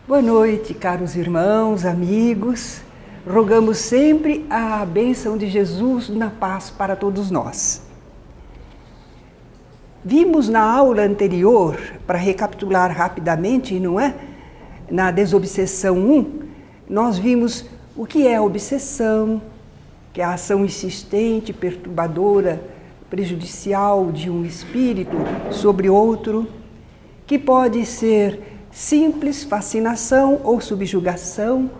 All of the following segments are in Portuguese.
Boa noite, caros irmãos, amigos. Rogamos sempre a bênção de Jesus na paz para todos nós. Vimos na aula anterior, para recapitular rapidamente, não é? Na desobsessão 1, nós vimos o que é a obsessão, que é a ação insistente, perturbadora, prejudicial de um espírito sobre outro, que pode ser simples fascinação ou subjugação,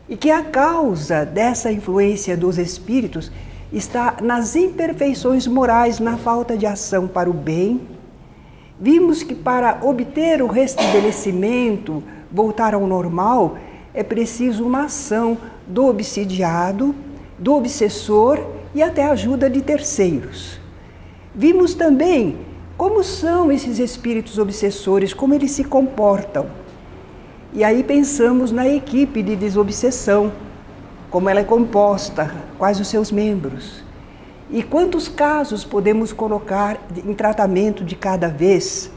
e que a causa dessa influência dos espíritos está nas imperfeições morais, na falta de ação para o bem. Vimos que para obter o restabelecimento, voltar ao normal, é preciso uma ação do obsidiado, do obsessor e até a ajuda de terceiros. Vimos também como são esses espíritos obsessores, como eles se comportam. E aí pensamos na equipe de desobsessão, como ela é composta, quais os seus membros. E quantos casos podemos colocar em tratamento de cada vez.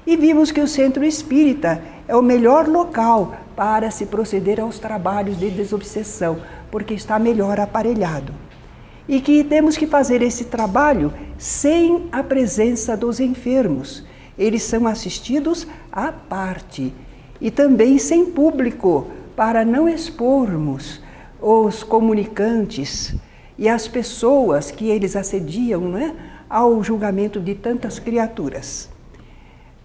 E vimos que o centro espírita é o melhor local para se proceder aos trabalhos de desobsessão, porque está melhor aparelhado. E que temos que fazer esse trabalho sem a presença dos enfermos. Eles são assistidos à parte. E também sem público, para não expormos os comunicantes e as pessoas que eles assediam, não é? Ao julgamento de tantas criaturas.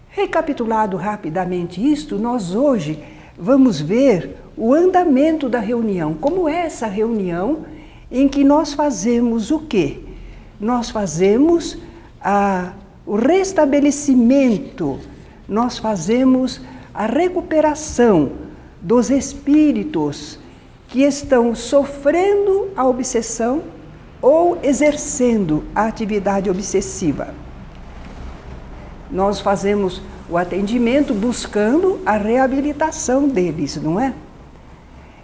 Recapitulado rapidamente isto, nós hoje vamos ver o andamento da reunião. Como é essa reunião em que nós fazemos o quê? Nós fazemos o restabelecimento, nós fazemos a recuperação dos espíritos que estão sofrendo a obsessão ou exercendo a atividade obsessiva. Nós fazemos o atendimento buscando a reabilitação deles, não é?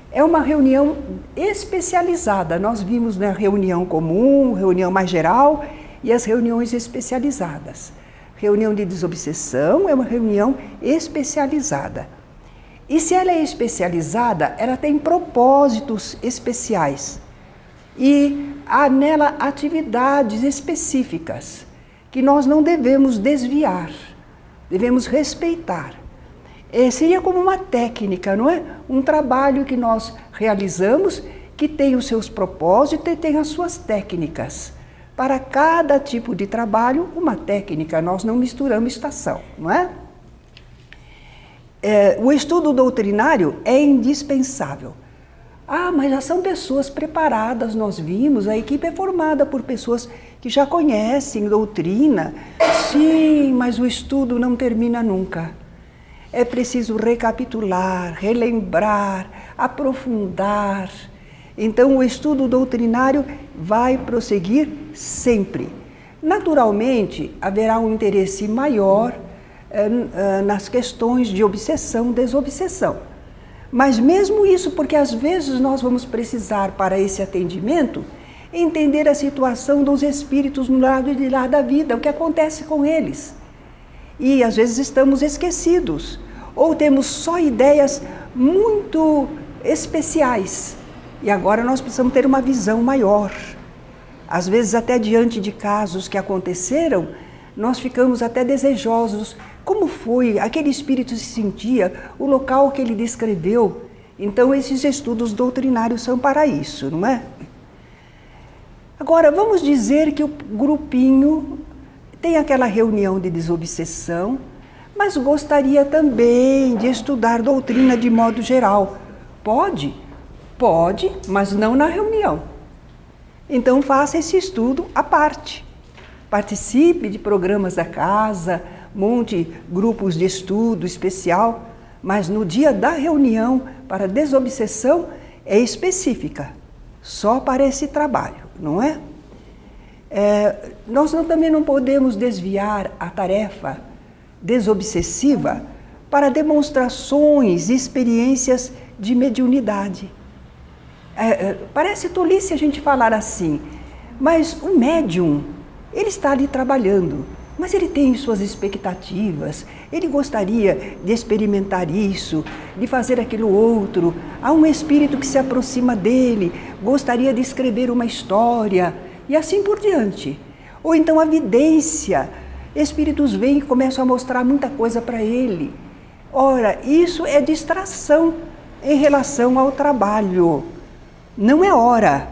É uma reunião especializada. Nós vimos na reunião comum, reunião mais geral e as reuniões especializadas. Reunião de desobsessão é uma reunião especializada. E se ela é especializada, ela tem propósitos especiais. E há nela atividades específicas que nós não devemos desviar, devemos respeitar. Seria como uma técnica, não é? Um trabalho que nós realizamos que tem os seus propósitos e tem as suas técnicas. Para cada tipo de trabalho, uma técnica, nós não misturamos estação, não é? O estudo doutrinário é indispensável. Mas já são pessoas preparadas, nós vimos, a equipe é formada por pessoas que já conhecem doutrina. Sim, mas o estudo não termina nunca. É preciso recapitular, relembrar, aprofundar. Então, o estudo doutrinário vai prosseguir sempre. Naturalmente, haverá um interesse maior nas questões de obsessão, desobsessão. Mas mesmo isso, porque às vezes nós vamos precisar para esse atendimento entender a situação dos espíritos no lado de lá da vida, o que acontece com eles. E às vezes estamos esquecidos, ou temos só ideias muito especiais. E agora nós precisamos ter uma visão maior. Às vezes até diante de casos que aconteceram, nós ficamos até desejosos. Como foi? Aquele espírito se sentia, o local que ele descreveu. Então esses estudos doutrinários são para isso, não é? Agora vamos dizer que o grupinho tem aquela reunião de desobsessão, mas gostaria também de estudar doutrina de modo geral. Pode? Pode, mas não na reunião. Então faça esse estudo à parte. Participe de programas da casa, monte grupos de estudo especial, mas no dia da reunião para desobsessão é específica, só para esse trabalho, não é? Nós também não podemos desviar a tarefa desobsessiva para demonstrações e experiências de mediunidade. Parece tolice a gente falar assim, mas o médium, ele está ali trabalhando. Mas ele tem suas expectativas, ele gostaria de experimentar isso, de fazer aquilo outro. Há um espírito que se aproxima dele, gostaria de escrever uma história e assim por diante. Ou então a vidência, espíritos vêm e começam a mostrar muita coisa para ele. Ora, isso é distração em relação ao trabalho. Não é hora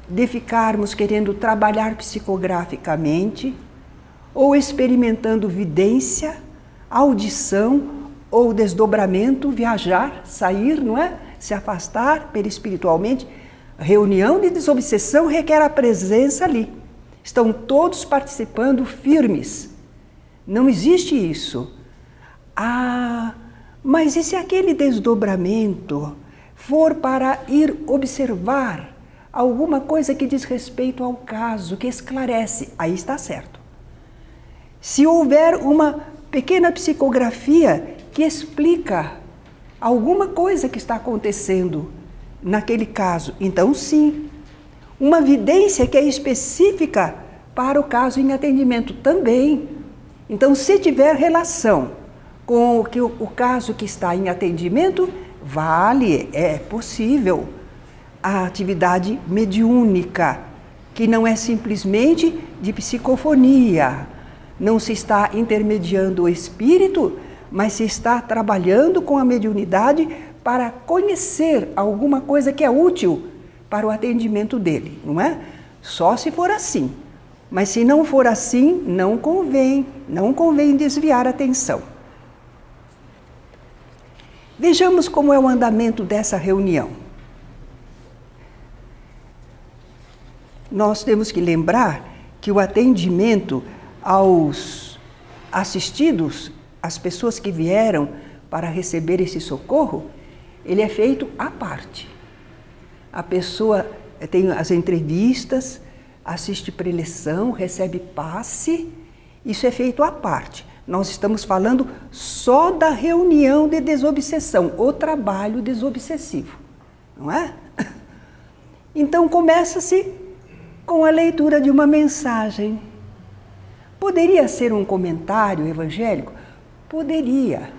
de ficarmos querendo trabalhar psicograficamente, ou experimentando vidência, audição ou desdobramento, viajar, sair, não é? Se afastar perispiritualmente. Reunião de desobsessão requer a presença ali. Estão todos participando firmes. Não existe isso. Ah, mas e se aquele desdobramento for para ir observar alguma coisa que diz respeito ao caso, que esclarece? Aí está certo. Se houver uma pequena psicografia que explica alguma coisa que está acontecendo naquele caso, então sim. Uma vidência que é específica para o caso em atendimento também. Então, se tiver relação com o caso que está em atendimento, vale, é possível a atividade mediúnica, que não é simplesmente de psicofonia. Não se está intermediando o espírito, mas se está trabalhando com a mediunidade para conhecer alguma coisa que é útil para o atendimento dele, não é? Só se for assim. Mas se não for assim, não convém desviar a atenção. Vejamos como é o andamento dessa reunião. Nós temos que lembrar que o atendimento aos assistidos, as pessoas que vieram para receber esse socorro, ele é feito à parte. A pessoa tem as entrevistas, assiste preleção, recebe passe, isso é feito à parte. Nós estamos falando só da reunião de desobsessão, o trabalho desobsessivo, não é? Então começa-se com a leitura de uma mensagem. Poderia ser um comentário evangélico? Poderia.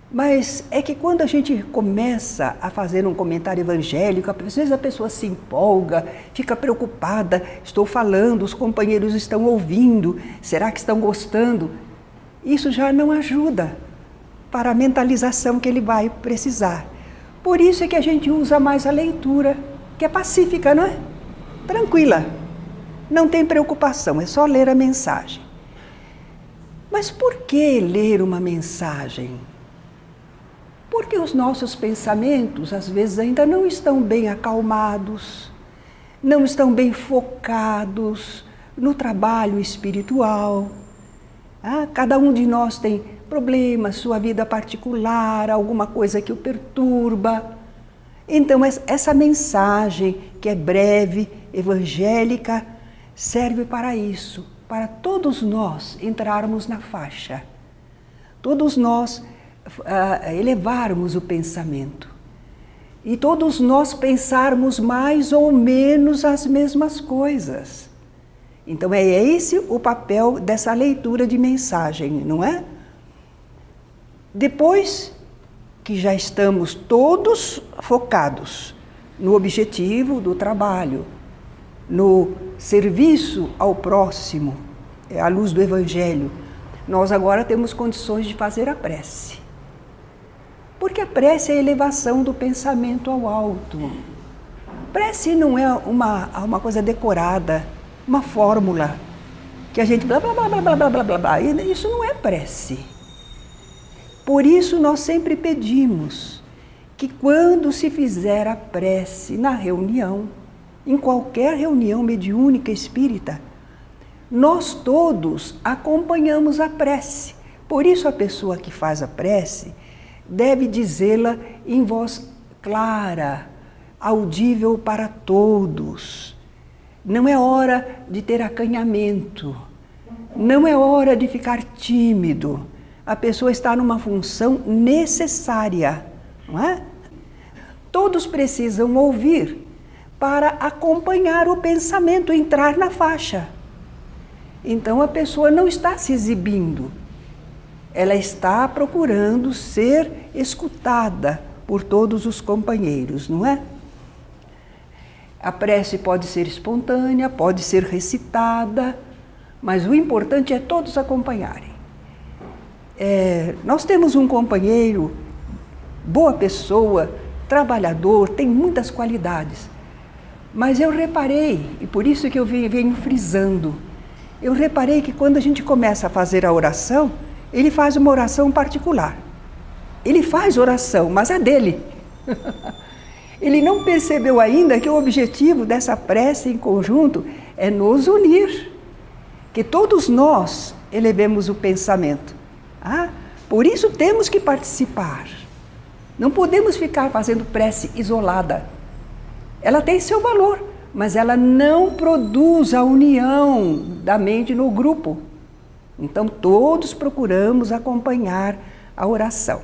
Mas é que quando a gente começa a fazer um comentário evangélico, às vezes a pessoa se empolga, fica preocupada, estou falando, os companheiros estão ouvindo, será que estão gostando? Isso já não ajuda para a mentalização que ele vai precisar. Por isso é que a gente usa mais a leitura, que é pacífica, não é? Tranquila. Não tem preocupação, é só ler a mensagem. Mas por que ler uma mensagem? Porque os nossos pensamentos, às vezes, ainda não estão bem acalmados, não estão bem focados no trabalho espiritual. Cada um de nós tem problemas, sua vida particular, alguma coisa que o perturba. Então, essa mensagem, que é breve, evangélica, serve para isso, para todos nós entrarmos na faixa, todos nós elevarmos o pensamento e todos nós pensarmos mais ou menos as mesmas coisas. Então é esse o papel dessa leitura de mensagem, não é? Depois que já estamos todos focados no objetivo do trabalho, no serviço ao próximo, à luz do Evangelho, nós agora temos condições de fazer a prece. Porque a prece é a elevação do pensamento ao alto. Prece não é uma coisa decorada, uma fórmula, que a gente blá, blá, blá, blá, blá, blá, blá, blá. Isso não é prece. Por isso nós sempre pedimos que quando se fizer a prece na reunião, em qualquer reunião mediúnica espírita, nós todos acompanhamos a prece. Por isso a pessoa que faz a prece deve dizê-la em voz clara, audível para todos. Não é hora de ter acanhamento, não é hora de ficar tímido. A pessoa está numa função necessária, não é? Todos precisam ouvir para acompanhar o pensamento, entrar na faixa. Então a pessoa não está se exibindo, ela está procurando ser escutada por todos os companheiros, não é? A prece pode ser espontânea, pode ser recitada, mas o importante é todos acompanharem. Nós temos um companheiro, boa pessoa, trabalhador, tem muitas qualidades, mas eu reparei, e por isso que eu venho frisando, eu reparei que quando a gente começa a fazer a oração, ele faz uma oração particular. Ele faz oração, mas a dele. Ele não percebeu ainda que o objetivo dessa prece em conjunto é nos unir, que todos nós elevemos o pensamento. Por isso temos que participar. Não podemos ficar fazendo prece isolada. Ela tem seu valor, mas ela não produz a união da mente no grupo. Então todos procuramos acompanhar a oração.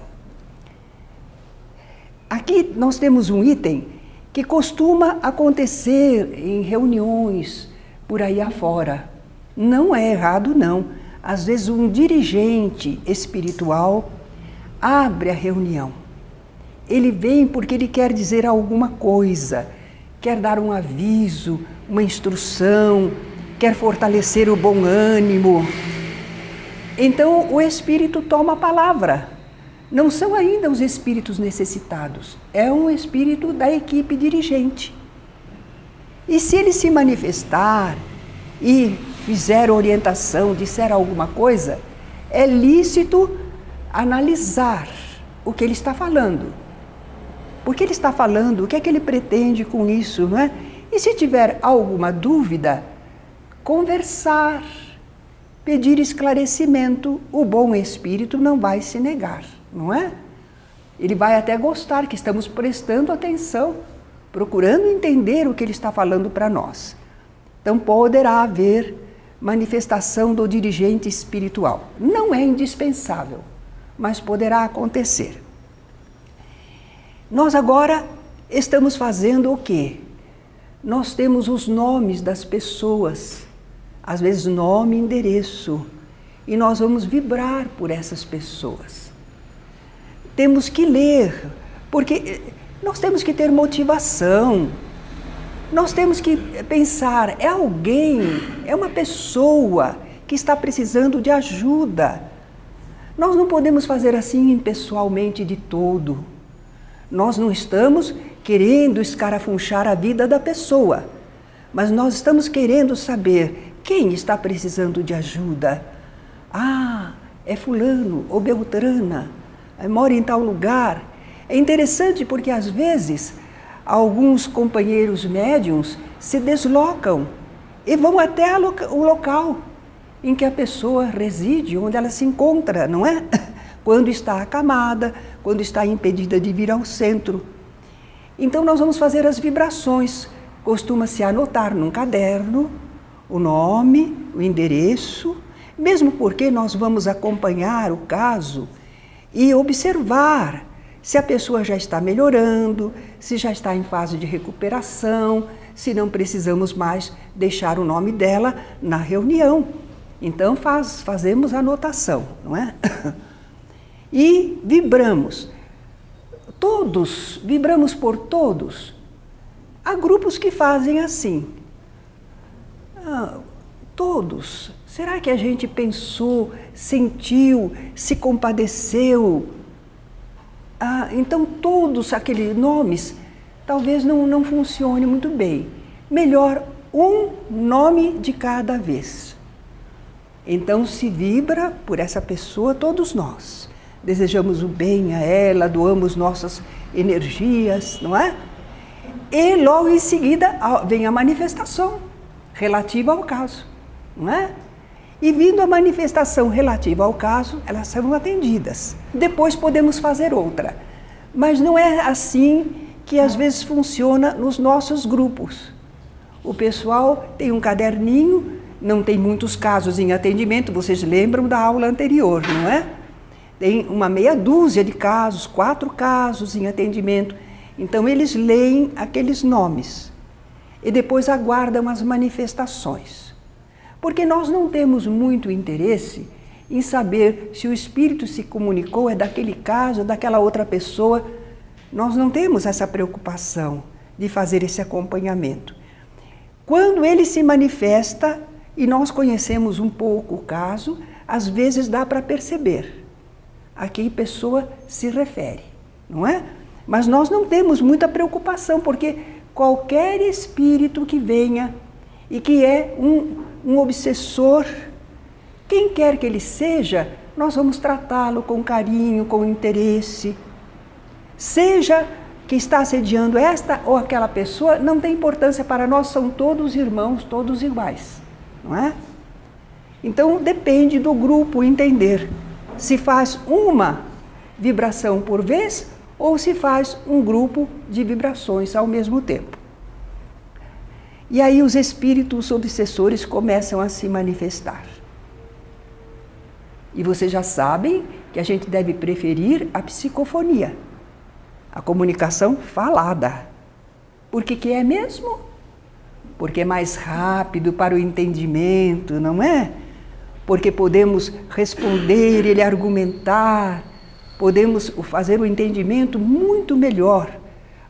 Aqui nós temos um item que costuma acontecer em reuniões por aí afora. Não é errado, não. Às vezes um dirigente espiritual abre a reunião. Ele vem porque ele quer dizer alguma coisa, quer dar um aviso, uma instrução, quer fortalecer o bom ânimo. Então o espírito toma a palavra. Não são ainda os espíritos necessitados, é um espírito da equipe dirigente. E se ele se manifestar e fizer orientação, disser alguma coisa, é lícito analisar o que ele está falando. Por que ele está falando? O que é que ele pretende com isso, não é? E se tiver alguma dúvida, conversar, pedir esclarecimento, o bom espírito não vai se negar, não é? Ele vai até gostar que estamos prestando atenção, procurando entender o que ele está falando para nós. Então poderá haver manifestação do dirigente espiritual. Não é indispensável, mas poderá acontecer. Nós agora estamos fazendo o quê? Nós temos os nomes das pessoas, às vezes nome e endereço, e nós vamos vibrar por essas pessoas. Temos que ler, porque nós temos que ter motivação, nós temos que pensar, é alguém, é uma pessoa que está precisando de ajuda. Nós não podemos fazer assim impessoalmente de todo. Nós não estamos querendo escarafunchar a vida da pessoa, mas nós estamos querendo saber quem está precisando de ajuda. É fulano ou beltrana, mora em tal lugar. É interessante porque às vezes alguns companheiros médiuns se deslocam e vão até o local em que a pessoa reside, onde ela se encontra, não é? Quando está acamada, quando está impedida de vir ao centro. Então nós vamos fazer as vibrações. Costuma-se anotar num caderno o nome, o endereço, mesmo porque nós vamos acompanhar o caso e observar se a pessoa já está melhorando, se já está em fase de recuperação, se não precisamos mais deixar o nome dela na reunião. Então fazemos a anotação, não é? E vibramos. Todos, vibramos por todos. Há grupos que fazem assim. Todos. Será que a gente pensou, sentiu, se compadeceu? Então todos aqueles nomes talvez não funcione muito bem. Melhor um nome de cada vez. Então se vibra por essa pessoa todos nós. Desejamos o bem a ela, doamos nossas energias, não é? E logo em seguida vem a manifestação relativa ao caso, não é? E vindo a manifestação relativa ao caso, elas são atendidas. Depois podemos fazer outra. Mas não é assim que às vezes funciona nos nossos grupos. O pessoal tem um caderninho, não tem muitos casos em atendimento, vocês lembram da aula anterior, não é? Tem uma meia dúzia de casos, 4 casos em atendimento. Então eles leem aqueles nomes e depois aguardam as manifestações. Porque nós não temos muito interesse em saber se o espírito se comunicou, é daquele caso, daquela outra pessoa. Nós não temos essa preocupação de fazer esse acompanhamento. Quando ele se manifesta e nós conhecemos um pouco o caso, às vezes dá para perceber a que pessoa se refere, não é? Mas nós não temos muita preocupação, porque qualquer espírito que venha e que é um obsessor, quem quer que ele seja, nós vamos tratá-lo com carinho, com interesse. Seja que está assediando esta ou aquela pessoa, não tem importância para nós, são todos irmãos, todos iguais, não é? Então depende do grupo entender se faz uma vibração por vez ou se faz um grupo de vibrações ao mesmo tempo. E aí os espíritos obsessores começam a se manifestar. E vocês já sabem que a gente deve preferir a psicofonia, a comunicação falada. Por que é mesmo? Porque é mais rápido para o entendimento, não é? Porque podemos responder, ele argumentar, podemos fazer o entendimento muito melhor.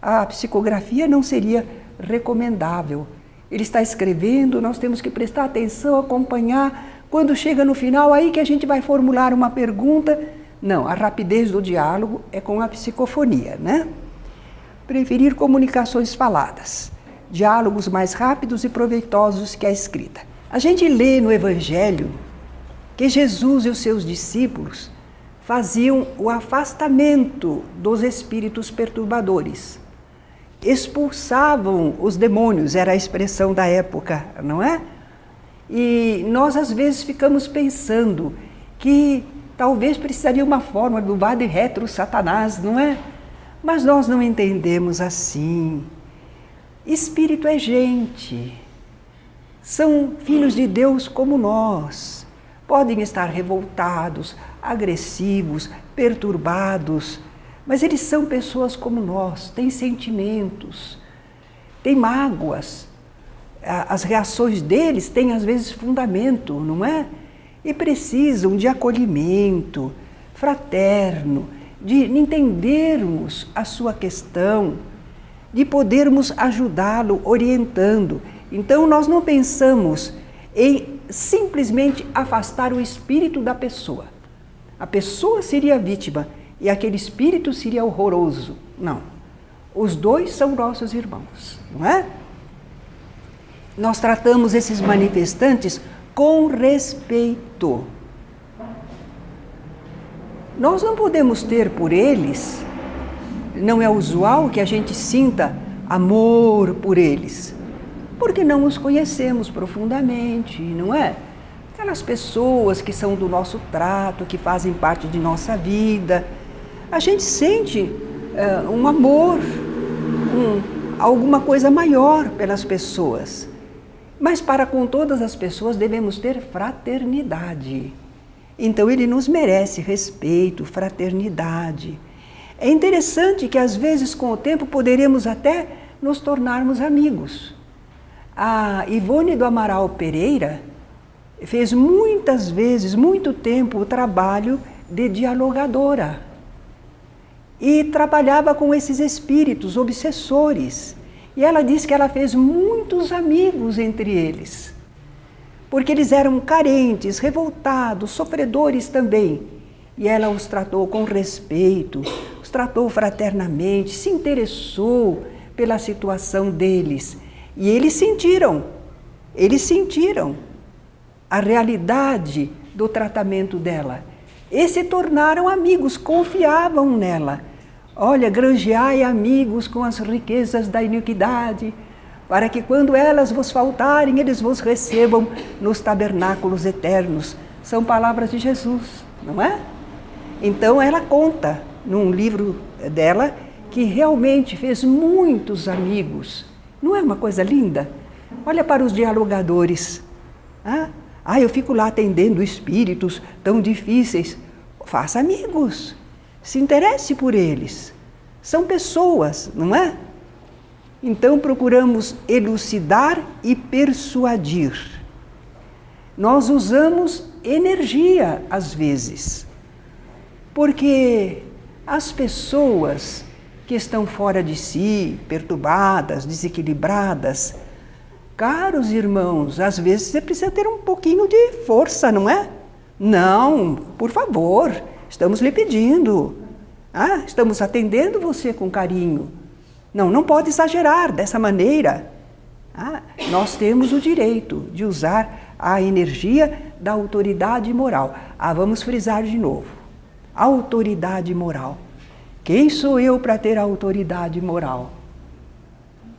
A psicografia não seria recomendável. Ele está escrevendo, nós temos que prestar atenção, acompanhar. Quando chega no final, aí que a gente vai formular uma pergunta. Não, a rapidez do diálogo é com a psicofonia, né? Preferir comunicações faladas, diálogos mais rápidos e proveitosos que a escrita. A gente lê no Evangelho que Jesus e os seus discípulos faziam o afastamento dos espíritos perturbadores. Expulsavam os demônios, era a expressão da época, não é? E nós às vezes ficamos pensando que talvez precisaria uma forma do vade retro Satanás, não é? Mas nós não entendemos assim. Espírito é gente, são filhos de Deus como nós. Podem estar revoltados, agressivos, perturbados, mas eles são pessoas como nós, têm sentimentos, têm mágoas. As reações deles têm às vezes fundamento, não é? E precisam de acolhimento fraterno, de entendermos a sua questão, de podermos ajudá-lo orientando. Então nós não pensamos em simplesmente afastar o espírito da pessoa. A pessoa seria a vítima e aquele espírito seria horroroso. Não. Os dois são nossos irmãos, não é? Nós tratamos esses manifestantes com respeito. Nós não podemos ter por eles, não é usual que a gente sinta amor por eles, porque não os conhecemos profundamente, não é? Aquelas pessoas que são do nosso trato, que fazem parte de nossa vida, a gente sente um amor, alguma coisa maior pelas pessoas. Mas para com todas as pessoas devemos ter fraternidade. Então ele nos merece respeito, fraternidade. É interessante que às vezes com o tempo poderemos até nos tornarmos amigos. A Ivone do Amaral Pereira fez muitas vezes, muito tempo, o trabalho de dialogadora. E trabalhava com esses espíritos obsessores. E ela disse que ela fez muitos amigos entre eles. Porque eles eram carentes, revoltados, sofredores também. E ela os tratou com respeito, os tratou fraternamente, se interessou pela situação deles. E eles sentiram a realidade do tratamento dela. E se tornaram amigos, confiavam nela. Olha, granjeai amigos com as riquezas da iniquidade, para que quando elas vos faltarem, eles vos recebam nos tabernáculos eternos. São palavras de Jesus, não é? Então ela conta num livro dela que realmente fez muitos amigos. Não é uma coisa linda? Olha para os dialogadores. Eu fico lá atendendo espíritos tão difíceis. Faça amigos, se interesse por eles. São pessoas, não é? Então procuramos elucidar e persuadir. Nós usamos energia às vezes, porque as pessoas que estão fora de si, perturbadas, desequilibradas, caros irmãos, às vezes você precisa ter um pouquinho de força, não é? Não, por favor, estamos lhe pedindo. Estamos atendendo você com carinho. Não pode exagerar dessa maneira. Nós temos o direito de usar a energia da autoridade moral. Vamos frisar de novo. Autoridade moral. Quem sou eu para ter autoridade moral?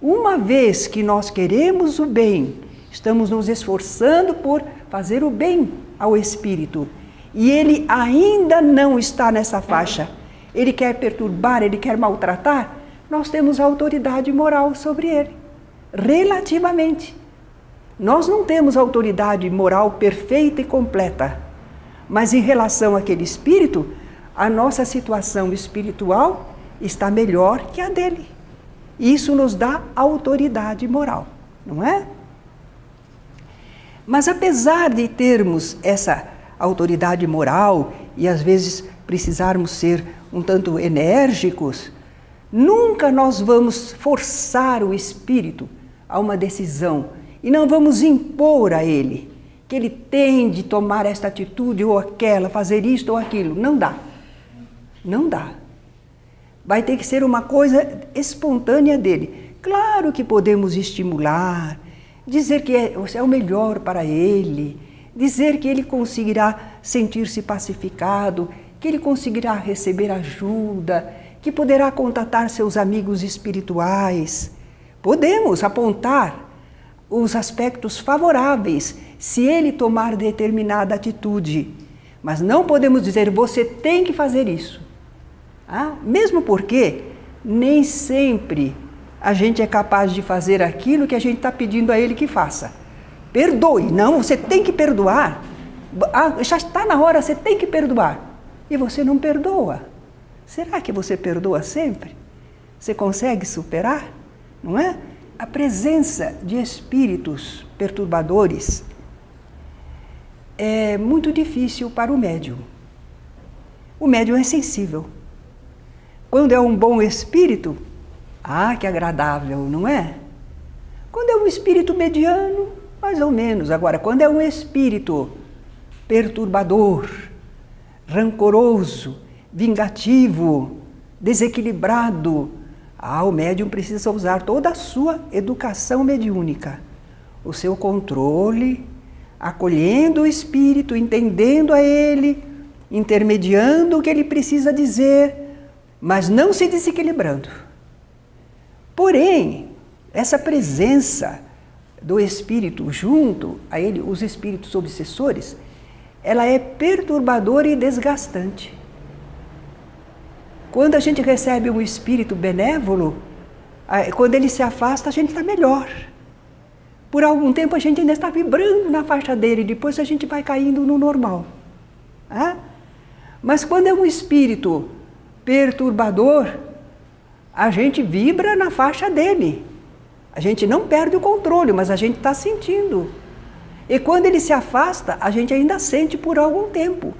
Uma vez que nós queremos o bem, estamos nos esforçando por fazer o bem ao espírito, e ele ainda não está nessa faixa, ele quer perturbar, ele quer maltratar, nós temos autoridade moral sobre ele, relativamente. Nós não temos autoridade moral perfeita e completa, mas em relação àquele espírito, a nossa situação espiritual está melhor que a dele. Isso nos dá autoridade moral, não é? Mas apesar de termos essa autoridade moral e às vezes precisarmos ser um tanto enérgicos, nunca nós vamos forçar o espírito a uma decisão e não vamos impor a ele que ele tem de tomar esta atitude ou aquela, fazer isto ou aquilo. Não dá. Não dá. Vai ter que ser uma coisa espontânea dele. Claro que podemos estimular, dizer que é o melhor para ele, dizer que ele conseguirá sentir-se pacificado, que ele conseguirá receber ajuda, que poderá contatar seus amigos espirituais. Podemos apontar os aspectos favoráveis se ele tomar determinada atitude, mas não podemos dizer, você tem que fazer isso. Mesmo porque nem sempre a gente é capaz de fazer aquilo que a gente está pedindo a ele que faça. Perdoe, não, você tem que perdoar. Já está na hora, você tem que perdoar. E você não perdoa. Será que você perdoa sempre? Você consegue superar? Não é? A presença de espíritos perturbadores é muito difícil para o médium. O médium é sensível. Quando é um bom espírito, que agradável, não é? Quando é um espírito mediano, mais ou menos. Agora, quando é um espírito perturbador, rancoroso, vingativo, desequilibrado, o médium precisa usar toda a sua educação mediúnica, o seu controle, acolhendo o espírito, entendendo a ele, intermediando o que ele precisa dizer, mas não se desequilibrando. Porém, essa presença do espírito junto a ele, os espíritos obsessores, ela é perturbadora e desgastante. Quando a gente recebe um espírito benévolo, quando ele se afasta, a gente está melhor. Por algum tempo a gente ainda está vibrando na faixa dele, depois a gente vai caindo no normal. Mas quando é um espírito perturbador, a gente vibra na faixa dele. A gente não perde o controle, mas a gente está sentindo. E quando ele se afasta, a gente ainda sente por algum tempo.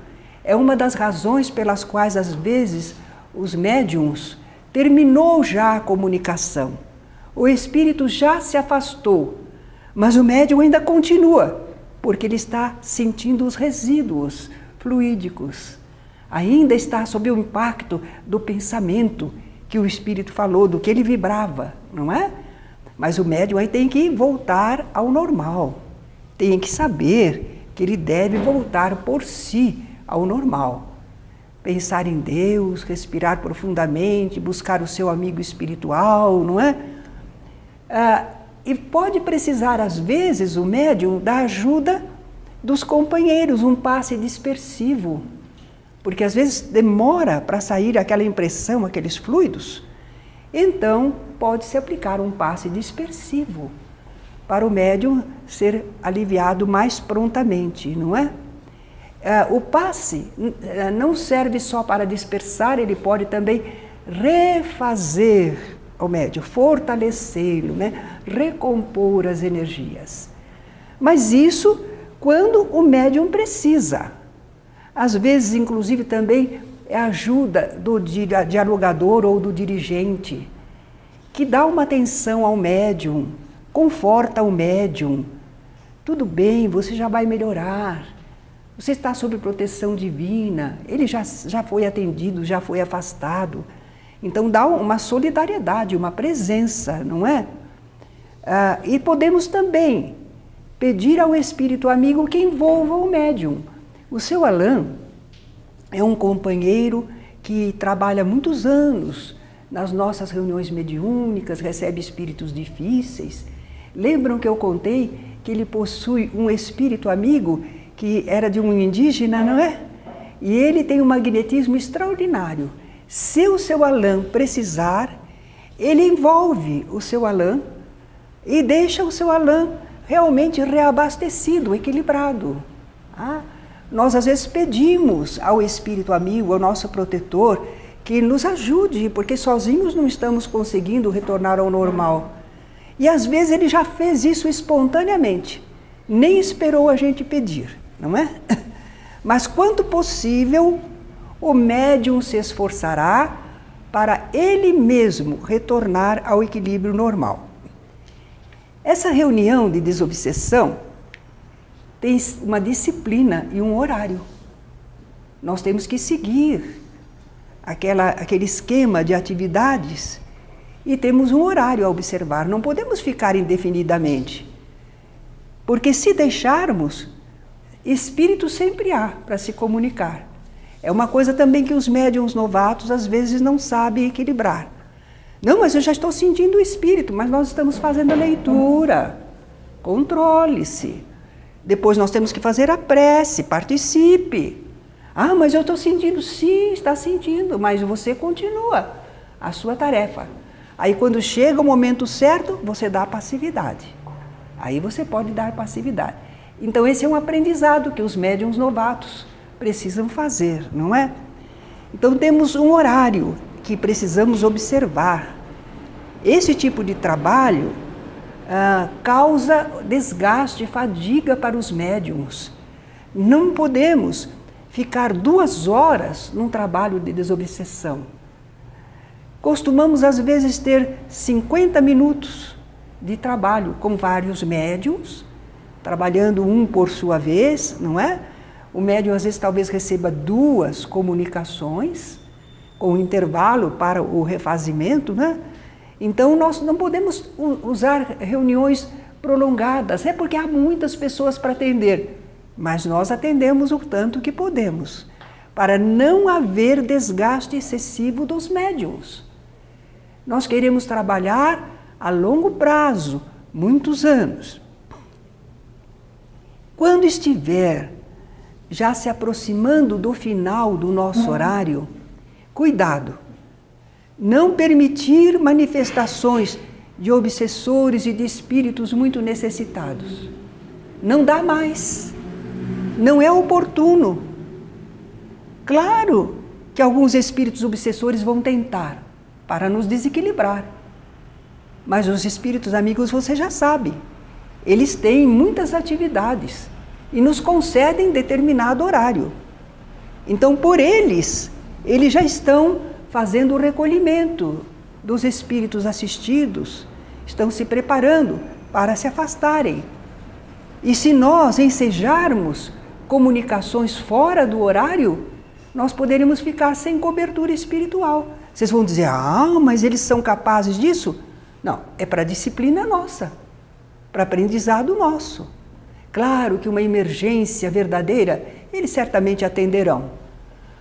É uma das razões pelas quais, às vezes, os médiums terminou já a comunicação. O espírito já se afastou, mas o médium ainda continua, porque ele está sentindo os resíduos fluídicos. Ainda está sob o impacto do pensamento que o espírito falou, do que ele vibrava, não é? Mas o médium aí tem que voltar ao normal. Tem que saber que ele deve voltar por si ao normal. Pensar em Deus, respirar profundamente, buscar o seu amigo espiritual, não é? E pode precisar, às vezes, o médium da ajuda dos companheiros, um passe dispersivo. Porque às vezes demora para sair aquela impressão, aqueles fluidos. Então, pode-se aplicar um passe dispersivo para o médium ser aliviado mais prontamente, não é? O passe não serve só para dispersar, ele pode também refazer o médium, fortalecê-lo, né? Recompor as energias. Mas isso quando o médium precisa. Às vezes, inclusive, também é a ajuda do dialogador ou do dirigente, que dá uma atenção ao médium, conforta o médium. Tudo bem, você já vai melhorar. Você está sob proteção divina, ele já foi atendido, já foi afastado. Então dá uma solidariedade, uma presença, não é? E podemos também pedir ao espírito amigo que envolva o médium. O seu Alain é um companheiro que trabalha muitos anos nas nossas reuniões mediúnicas, recebe espíritos difíceis. Lembram que eu contei que ele possui um espírito amigo que era de um indígena, não é? E ele tem um magnetismo extraordinário. Se o seu Alain precisar, ele envolve o seu Alain e deixa o seu Alain realmente reabastecido, equilibrado. Nós às vezes pedimos ao espírito amigo, ao nosso protetor, que nos ajude, porque sozinhos não estamos conseguindo retornar ao normal. E às vezes ele já fez isso espontaneamente, nem esperou a gente pedir, não é? Mas quanto possível, o médium se esforçará para ele mesmo retornar ao equilíbrio normal. Essa reunião de desobsessão tem uma disciplina e um horário. Nós temos que seguir aquele esquema de atividades e temos um horário a observar. Não podemos ficar indefinidamente, porque se deixarmos, espírito sempre há para se comunicar. É uma coisa também que os médiuns novatos às vezes não sabem equilibrar. Não, mas eu já estou sentindo o espírito, mas nós estamos fazendo a leitura. Controle-se. Depois nós temos que fazer a prece, participe. Mas eu estou sentindo. Sim, está sentindo, mas você continua a sua tarefa. Aí quando chega o momento certo, você dá passividade. Aí você pode dar passividade. Então esse é um aprendizado que os médiuns novatos precisam fazer, não é? Então temos um horário que precisamos observar. Esse tipo de trabalho causa desgaste, fadiga para os médiuns. Não podemos ficar 2 horas num trabalho de desobsessão. Costumamos às vezes ter 50 minutos de trabalho com vários médiuns, trabalhando um por sua vez, não é? O médium às vezes talvez receba 2 comunicações, com intervalo para o refazimento, né? Então nós não podemos usar reuniões prolongadas, é porque há muitas pessoas para atender, mas nós atendemos o tanto que podemos, para não haver desgaste excessivo dos médiuns. Nós queremos trabalhar a longo prazo, muitos anos. Quando estiver já se aproximando do final do nosso horário, cuidado, não permitir manifestações de obsessores e de espíritos muito necessitados. Não dá mais, não é oportuno. Claro que alguns espíritos obsessores vão tentar para nos desequilibrar, mas os espíritos amigos você já sabe, eles têm muitas atividades e nos concedem determinado horário. Então, por eles já estão fazendo o recolhimento dos espíritos assistidos, estão se preparando para se afastarem. E se nós ensejarmos comunicações fora do horário, nós poderíamos ficar sem cobertura espiritual. Vocês vão dizer, mas eles são capazes disso? Não, é para disciplina nossa, para aprendizado nosso. Claro que uma emergência verdadeira, eles certamente atenderão.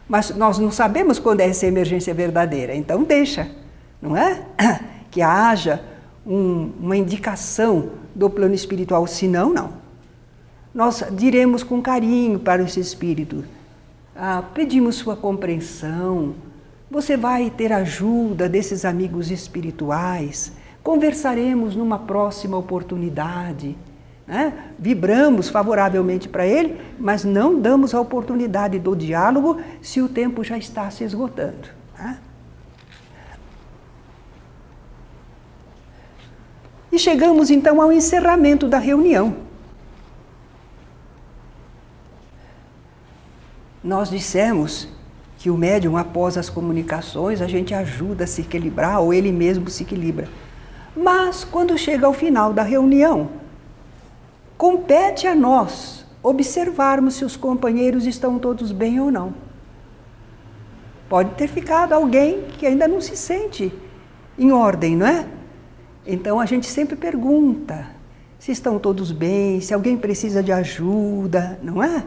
Mas nós não sabemos quando é essa emergência verdadeira, então deixa, não é? Que haja uma indicação do plano espiritual, senão não. Nós diremos com carinho para esse espírito, pedimos sua compreensão, você vai ter ajuda desses amigos espirituais, conversaremos numa próxima oportunidade. Vibramos favoravelmente para ele, mas não damos a oportunidade do diálogo se o tempo já está se esgotando. E chegamos então ao encerramento da reunião. nós dissemos que o médium, após as comunicações, a gente ajuda a se equilibrar, ou ele mesmo se equilibra. Mas, quando chega ao final da reunião, compete a nós observarmos se os companheiros estão todos bem ou não. Pode ter ficado alguém que ainda não se sente em ordem, não é? Então, a gente sempre pergunta se estão todos bem, se alguém precisa de ajuda, não é?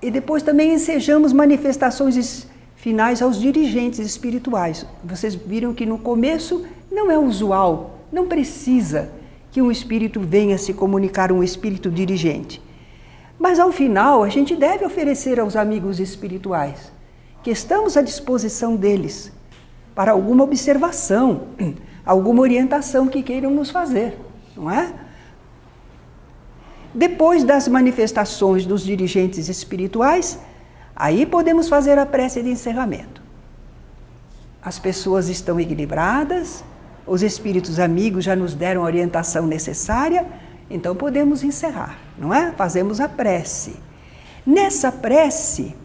E depois também ensejamos manifestações finais aos dirigentes espirituais. Vocês viram que no começo não é usual, não precisa que um espírito venha se comunicar, um espírito dirigente. Mas ao final a gente deve oferecer aos amigos espirituais que estamos à disposição deles para alguma observação, alguma orientação que queiram nos fazer, não é? Depois das manifestações dos dirigentes espirituais, aí podemos fazer a prece de encerramento. As pessoas estão equilibradas, os espíritos amigos já nos deram a orientação necessária, então podemos encerrar, não é? Fazemos a prece. Nessa prece,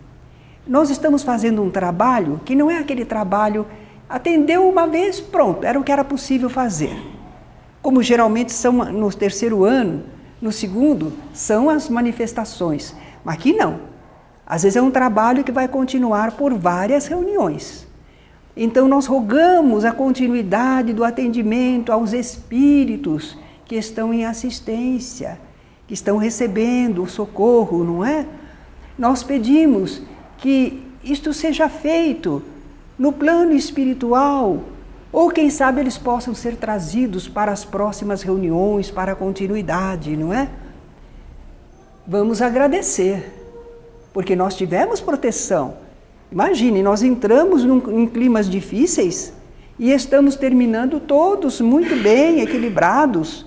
nós estamos fazendo um trabalho que não é aquele trabalho, atendeu uma vez, pronto, era o que era possível fazer. Como geralmente são no terceiro ano, no segundo, são as manifestações. Mas aqui não. Às vezes é um trabalho que vai continuar por várias reuniões. Então nós rogamos a continuidade do atendimento aos espíritos que estão em assistência, que estão recebendo o socorro, não é? Nós pedimos que isto seja feito no plano espiritual, ou quem sabe eles possam ser trazidos para as próximas reuniões, para a continuidade, não é? Vamos agradecer, porque nós tivemos proteção. Imagine, nós entramos em climas difíceis e estamos terminando todos muito bem, equilibrados.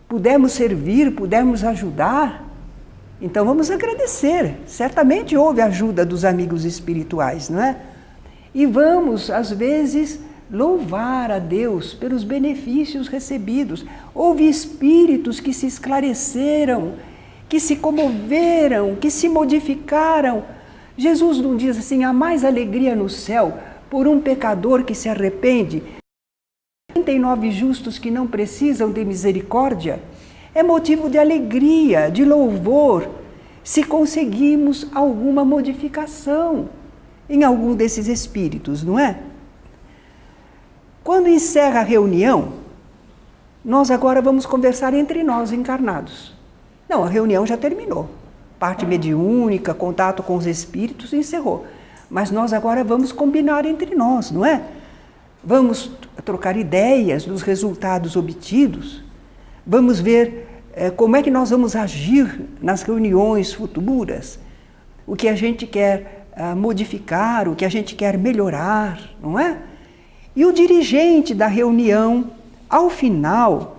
Pudemos servir, pudemos ajudar. Então vamos agradecer. Certamente houve ajuda dos amigos espirituais, não é? E vamos, às vezes, louvar a Deus pelos benefícios recebidos. Houve espíritos que se esclareceram, que se comoveram, que se modificaram. Jesus não diz assim, há mais alegria no céu por um pecador que se arrepende, 39 justos que não precisam de misericórdia. É motivo de alegria, de louvor, se conseguimos alguma modificação em algum desses espíritos, não é? Quando encerra a reunião, nós agora vamos conversar entre nós encarnados. Não, a reunião já terminou. Parte mediúnica, contato com os espíritos, encerrou. Mas nós agora vamos combinar entre nós, não é? Vamos trocar ideias dos resultados obtidos. Vamos ver como é que nós vamos agir nas reuniões futuras. O que a gente quer modificar, o que a gente quer melhorar, não é? E o dirigente da reunião, ao final,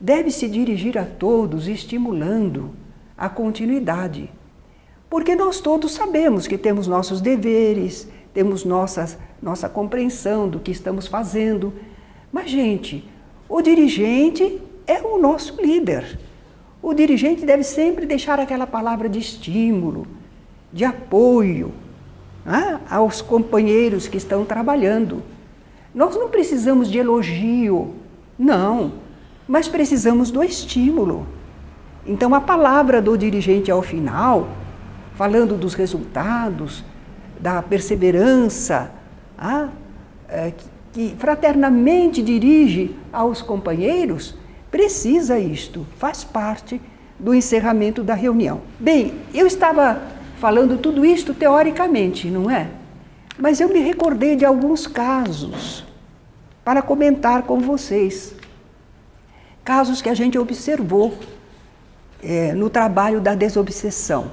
deve se dirigir a todos estimulando a continuidade. Porque nós todos sabemos que temos nossos deveres, temos nossa compreensão do que estamos fazendo. Mas, gente, o dirigente é o nosso líder. O dirigente deve sempre deixar aquela palavra de estímulo, de apoio, né, aos companheiros que estão trabalhando. Nós não precisamos de elogio, não, mas precisamos do estímulo. Então, a palavra do dirigente ao final, falando dos resultados, da perseverança, que fraternamente dirige aos companheiros, precisa isto, faz parte do encerramento da reunião. Bem, eu estava falando tudo isto teoricamente, não é? Mas eu me recordei de alguns casos para comentar com vocês. Casos que a gente observou no trabalho da desobsessão.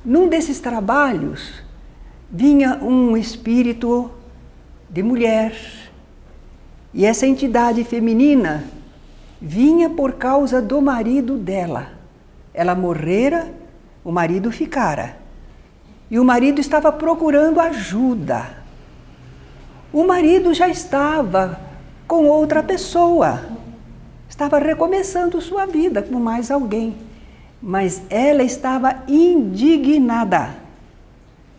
Num desses trabalhos, vinha um espírito de mulher, e essa entidade feminina vinha por causa do marido dela. Ela morrera, o marido ficara. E o marido estava procurando ajuda. O marido já estava com outra pessoa. Estava recomeçando sua vida com mais alguém. mas ela estava indignada.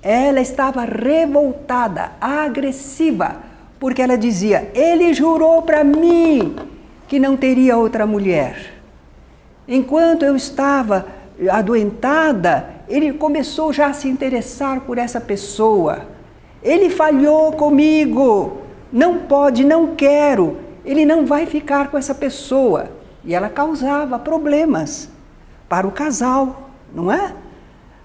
Ela estava revoltada, agressiva, porque ela dizia: ele jurou para mim que não teria outra mulher. Enquanto eu estava adoentada, ele começou já a se interessar por essa pessoa. Ele falhou comigo, não pode, não quero, ele não vai ficar com essa pessoa. E ela causava problemas para o casal, não é?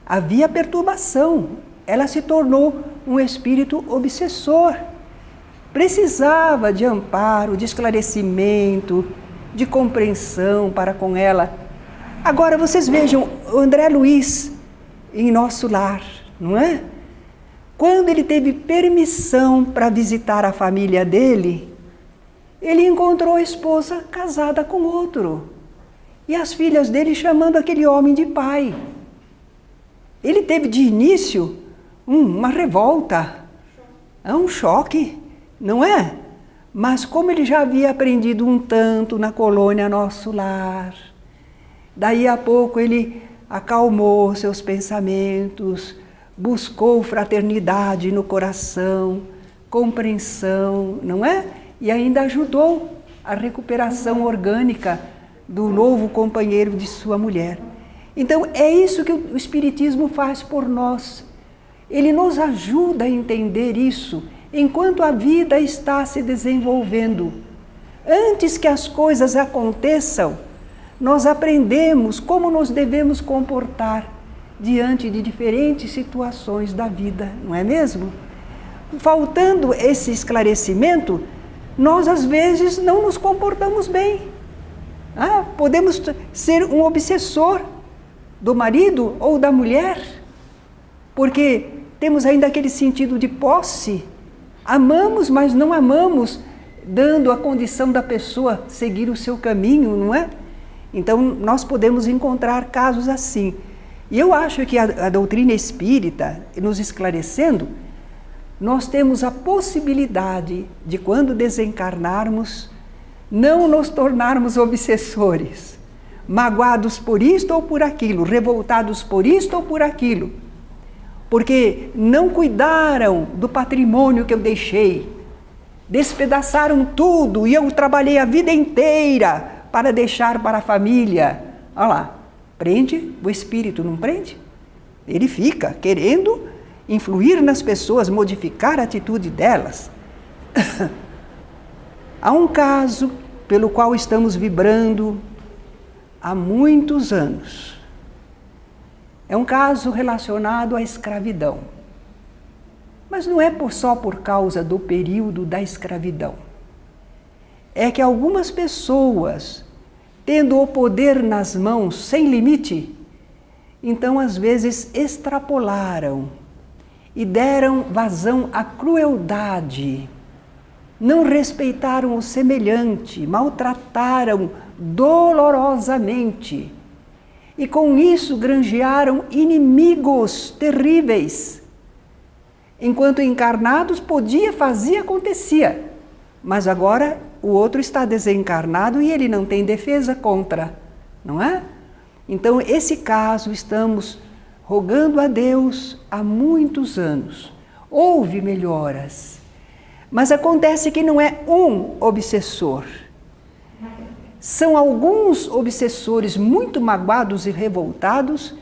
Havia perturbação, ela se tornou um espírito obsessor. Precisava de amparo, de esclarecimento, de compreensão para com ela. Agora vocês vejam o André Luiz em Nosso Lar, não é? Quando ele teve permissão para visitar a família dele, ele encontrou a esposa casada com outro. E as filhas dele chamando aquele homem de pai. Ele teve de início uma revolta, um choque, não é? Mas como ele já havia aprendido um tanto na colônia Nosso Lar, daí a pouco ele acalmou seus pensamentos, buscou fraternidade no coração, compreensão, não é? E ainda ajudou a recuperação orgânica do novo companheiro de sua mulher. Então é isso que o Espiritismo faz por nós. Ele nos ajuda a entender isso enquanto a vida está se desenvolvendo. Antes que as coisas aconteçam, nós aprendemos como nos devemos comportar diante de diferentes situações da vida, não é mesmo? Faltando esse esclarecimento, nós às vezes não nos comportamos bem. Podemos ser um obsessor do marido ou da mulher, porque temos ainda aquele sentido de posse. Amamos, mas não amamos, dando a condição da pessoa seguir o seu caminho, não é? Então, nós podemos encontrar casos assim. E eu acho que a doutrina espírita, nos esclarecendo, nós temos a possibilidade de, quando desencarnarmos, não nos tornarmos obsessores, magoados por isto ou por aquilo, revoltados por isto ou por aquilo, porque não cuidaram do patrimônio que eu deixei, despedaçaram tudo e eu trabalhei a vida inteira para deixar para a família. Olha lá, prende o espírito, não prende? Ele fica querendo influir nas pessoas, modificar a atitude delas. Há um caso pelo qual estamos vibrando há muitos anos. É um caso relacionado à escravidão. Mas não é só por causa do período da escravidão. É que algumas pessoas, tendo o poder nas mãos sem limite, então às vezes extrapolaram e deram vazão à crueldade. Não respeitaram o semelhante, maltrataram dolorosamente. E com isso granjearam inimigos terríveis. Enquanto encarnados podia, fazia, acontecia. Mas agora o outro está desencarnado e ele não tem defesa contra, não é? Então esse caso estamos rogando a Deus há muitos anos. Houve melhoras, mas acontece que não é um obsessor. São alguns obsessores muito magoados e revoltados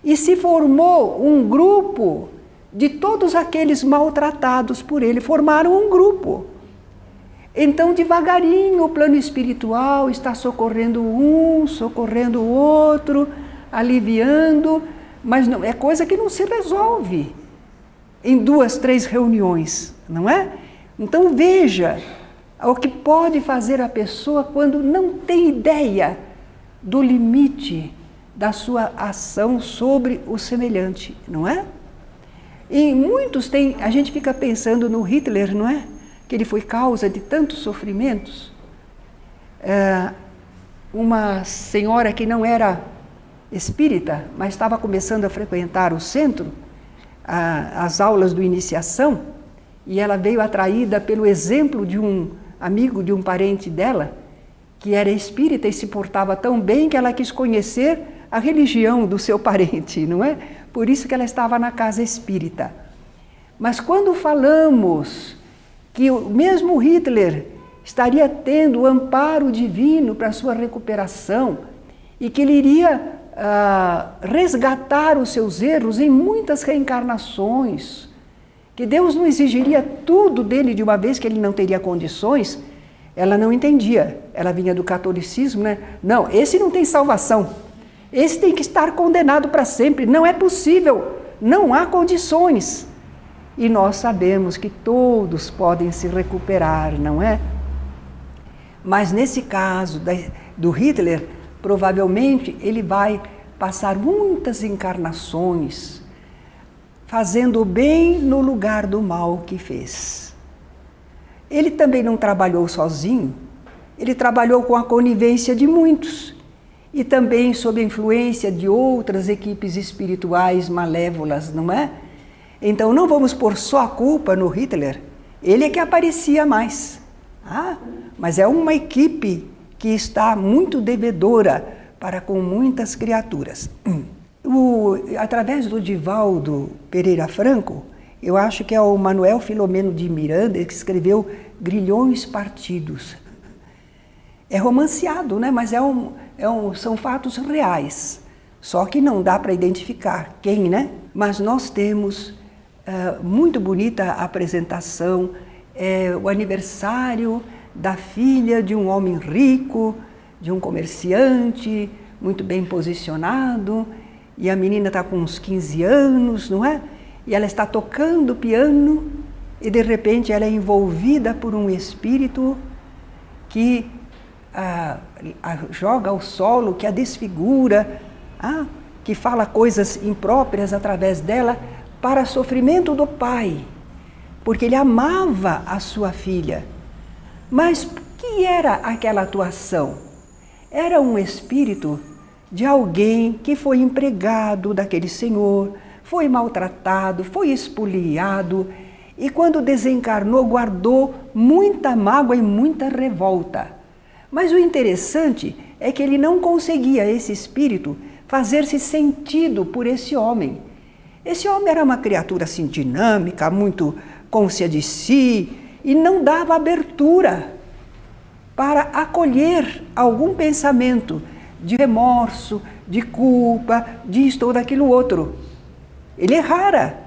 e se formou um grupo de todos aqueles maltratados por ele, formaram um grupo. Então, devagarinho, o plano espiritual está socorrendo um, socorrendo o outro, aliviando, mas não, é coisa que não se resolve em 2, 3 reuniões, não é? Então, veja o que pode fazer a pessoa quando não tem ideia do limite da sua ação sobre o semelhante, não é? E muitos têm, a gente fica pensando no Hitler, não é? Que ele foi causa de tantos sofrimentos. Uma senhora que não era espírita, mas estava começando a frequentar o centro, as aulas do iniciação, e ela veio atraída pelo exemplo de um amigo, de um parente dela, que era espírita e se portava tão bem que ela quis conhecer a religião do seu parente, não é? Por isso que ela estava na casa espírita. Mas quando falamos que o mesmo Hitler estaria tendo o amparo divino para a sua recuperação e que ele iria resgatar os seus erros em muitas reencarnações, que Deus não exigiria tudo dele de uma vez, que ele não teria condições, ela não entendia. Ela vinha do catolicismo, né? Não, esse não tem salvação. Esse tem que estar condenado para sempre. Não é possível. Não há condições. E nós sabemos que todos podem se recuperar, não é? Mas nesse caso do Hitler, provavelmente ele vai passar muitas encarnações fazendo o bem no lugar do mal que fez. Ele também não trabalhou sozinho, ele trabalhou com a conivência de muitos e também sob a influência de outras equipes espirituais malévolas, não é? Então não vamos pôr só a culpa no Hitler, ele é que aparecia mais. Mas é uma equipe que está muito devedora para com muitas criaturas. Através do Divaldo Pereira Franco, eu acho que é o Manuel Filomeno de Miranda que escreveu Grilhões Partidos. É romanceado, né? Mas são fatos reais, só que não dá para identificar quem, né? Mas nós temos muito bonita a apresentação, o aniversário da filha de um homem rico, de um comerciante, muito bem posicionado, e a menina está com uns 15 anos, não é? E ela está tocando piano, e de repente ela é envolvida por um espírito que joga ao solo, que a desfigura, que fala coisas impróprias através dela, para sofrimento do pai, porque ele amava a sua filha. Mas o que era aquela atuação? Era um espírito de alguém que foi empregado daquele senhor, foi maltratado, foi espoliado e quando desencarnou guardou muita mágoa e muita revolta. Mas o interessante é que ele não conseguia, esse espírito, fazer-se sentido por esse homem. Esse homem era uma criatura assim dinâmica, muito cônscia de si e não dava abertura para acolher algum pensamento de remorso, de culpa, disto ou daquilo outro. Ele errara,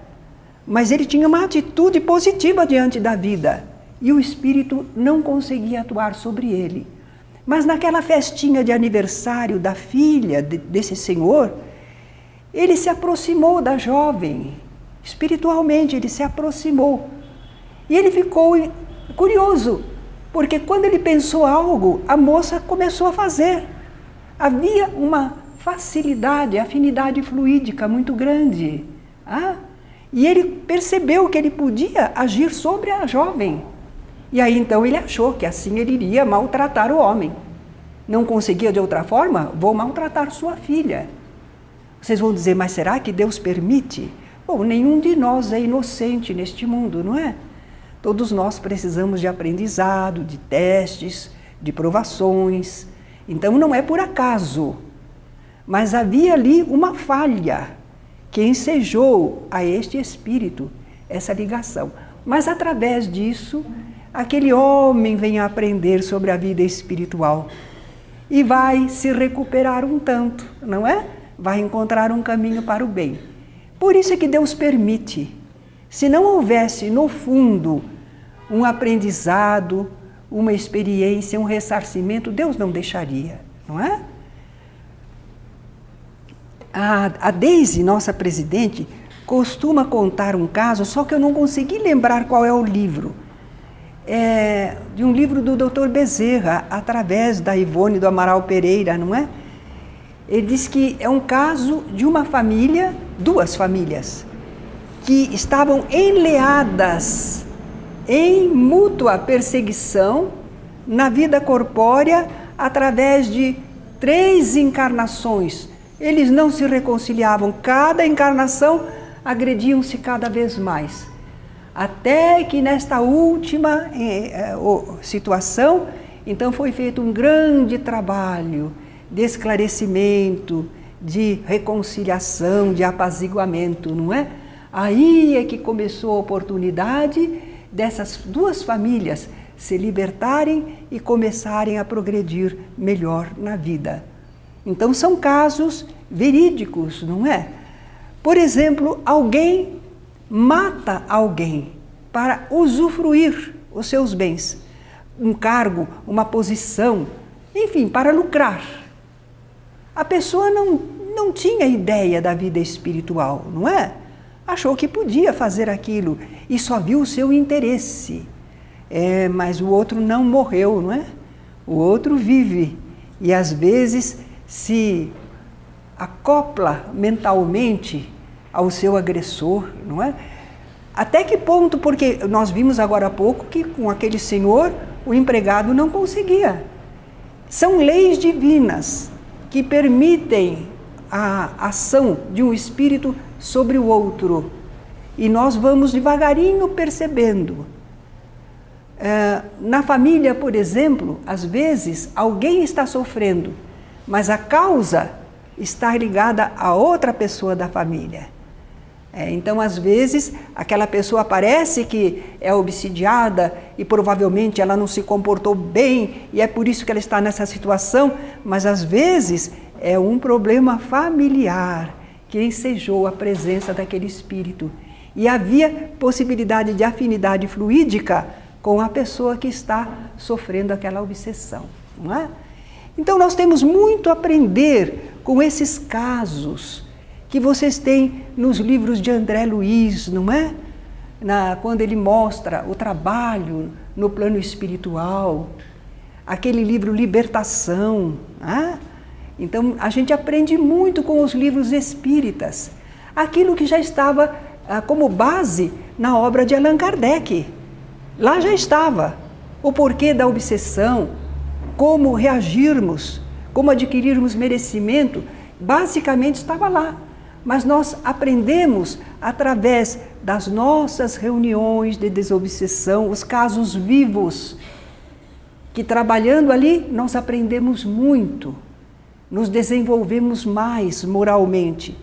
mas ele tinha uma atitude positiva diante da vida e o espírito não conseguia atuar sobre ele. Mas naquela festinha de aniversário da filha desse senhor, ele se aproximou da jovem, espiritualmente ele se aproximou. E ele ficou curioso, porque quando ele pensou algo, a moça começou a fazer. Havia uma facilidade, afinidade fluídica muito grande. E ele percebeu que ele podia agir sobre a jovem. E aí então ele achou que assim ele iria maltratar o homem. Não conseguia de outra forma? Vou maltratar sua filha. Vocês vão dizer, mas será que Deus permite? Bom, nenhum de nós é inocente neste mundo, não é? Todos nós precisamos de aprendizado, de testes, de provações. Então não é por acaso. Mas havia ali uma falha que ensejou a este espírito essa ligação. Mas através disso, aquele homem vem a aprender sobre a vida espiritual e vai se recuperar um tanto, não é? Vai encontrar um caminho para o bem. Por isso é que Deus permite. Se não houvesse, no fundo, um aprendizado, uma experiência, um ressarcimento, Deus não deixaria, não é? A Deise, nossa presidente, costuma contar um caso, só que eu não consegui lembrar qual é o livro. É de um livro do Dr. Bezerra, através da Ivone do Amaral Pereira, não é? Ele diz que é um caso de uma família, duas famílias, que estavam enleadas em mútua perseguição na vida corpórea através de 3 encarnações. Eles não se reconciliavam, cada encarnação agrediam-se cada vez mais. Até que nesta última situação, então foi feito um grande trabalho de esclarecimento, de reconciliação, de apaziguamento, não é? Aí é que começou a oportunidade dessas duas famílias se libertarem e começarem a progredir melhor na vida. Então são casos verídicos, não é? Por exemplo, alguém mata alguém para usufruir os seus bens, um cargo, uma posição, enfim, para lucrar. A pessoa não tinha ideia da vida espiritual, não é? Achou que podia fazer aquilo e só viu o seu interesse. Mas o outro não morreu, não é? O outro vive e às vezes se acopla mentalmente ao seu agressor, não é? Até que ponto? Porque nós vimos agora há pouco que com aquele senhor o empregado não conseguia. São leis divinas que permitem a ação de um espírito sobre o outro. E nós vamos devagarinho percebendo. Na família, por exemplo, às vezes alguém está sofrendo, mas a causa está ligada a outra pessoa da família. Então, às vezes, aquela pessoa parece que é obsidiada e provavelmente ela não se comportou bem e é por isso que ela está nessa situação, mas às vezes é um problema familiar que ensejou a presença daquele espírito. E havia possibilidade de afinidade fluídica com a pessoa que está sofrendo aquela obsessão, não é? Então nós temos muito a aprender com esses casos que vocês têm nos livros de André Luiz, não é? Quando ele mostra o trabalho no plano espiritual, aquele livro Libertação, não é? Então a gente aprende muito com os livros espíritas, aquilo que já estava como base na obra de Allan Kardec. Lá já estava o porquê da obsessão, como reagirmos, como adquirirmos merecimento, basicamente estava lá. Mas nós aprendemos através das nossas reuniões de desobsessão, os casos vivos, que trabalhando ali nós aprendemos muito, nos desenvolvemos mais moralmente.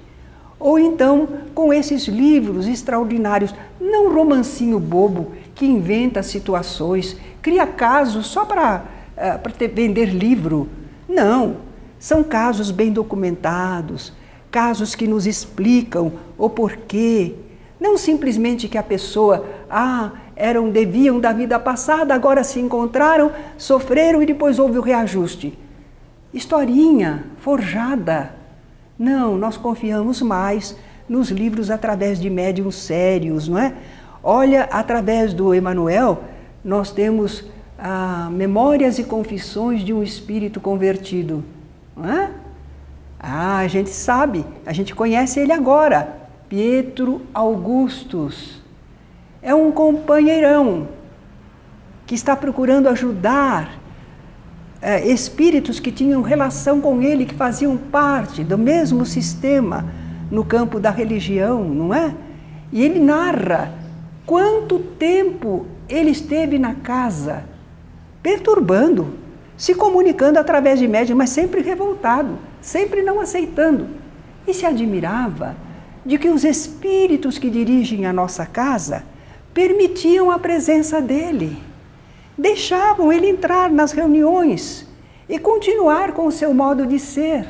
Ou então com esses livros extraordinários, não um romancinho bobo que inventa situações, cria casos só para vender livro. Não, são casos bem documentados, casos que nos explicam o porquê. Não simplesmente que a pessoa, deviam da vida passada, agora se encontraram, sofreram e depois houve o reajuste. Historinha forjada. Não, nós confiamos mais nos livros através de médiuns sérios, não é? Olha, através do Emmanuel, nós temos Memórias e Confissões de um Espírito Convertido, não é? A gente sabe, a gente conhece ele agora, Pietro Augustus. É um companheirão que está procurando ajudar espíritos que tinham relação com ele, que faziam parte do mesmo sistema no campo da religião, não é? E ele narra quanto tempo ele esteve na casa, perturbando, se comunicando através de médium, mas sempre revoltado, sempre não aceitando. E se admirava de que os espíritos que dirigem a nossa casa permitiam a presença dele, deixavam ele entrar nas reuniões e continuar com o seu modo de ser.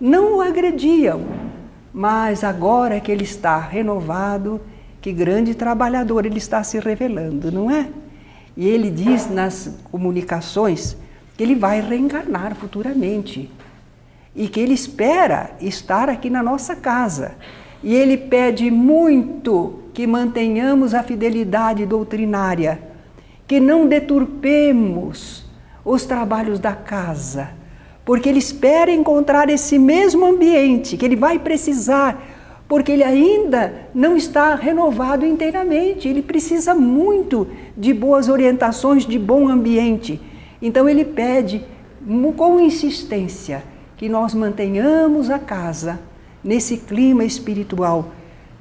Não o agrediam, mas agora que ele está renovado, que grande trabalhador ele está se revelando, não é? E ele diz nas comunicações que ele vai reencarnar futuramente e que ele espera estar aqui na nossa casa. E ele pede muito que mantenhamos a fidelidade doutrinária, que não deturpemos os trabalhos da casa, porque ele espera encontrar esse mesmo ambiente que ele vai precisar, porque ele ainda não está renovado inteiramente, ele precisa muito de boas orientações, de bom ambiente. Então ele pede com insistência que nós mantenhamos a casa nesse clima espiritual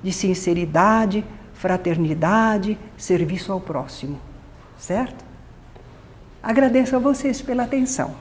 de sinceridade, fraternidade, serviço ao próximo. Certo? Agradeço a vocês pela atenção.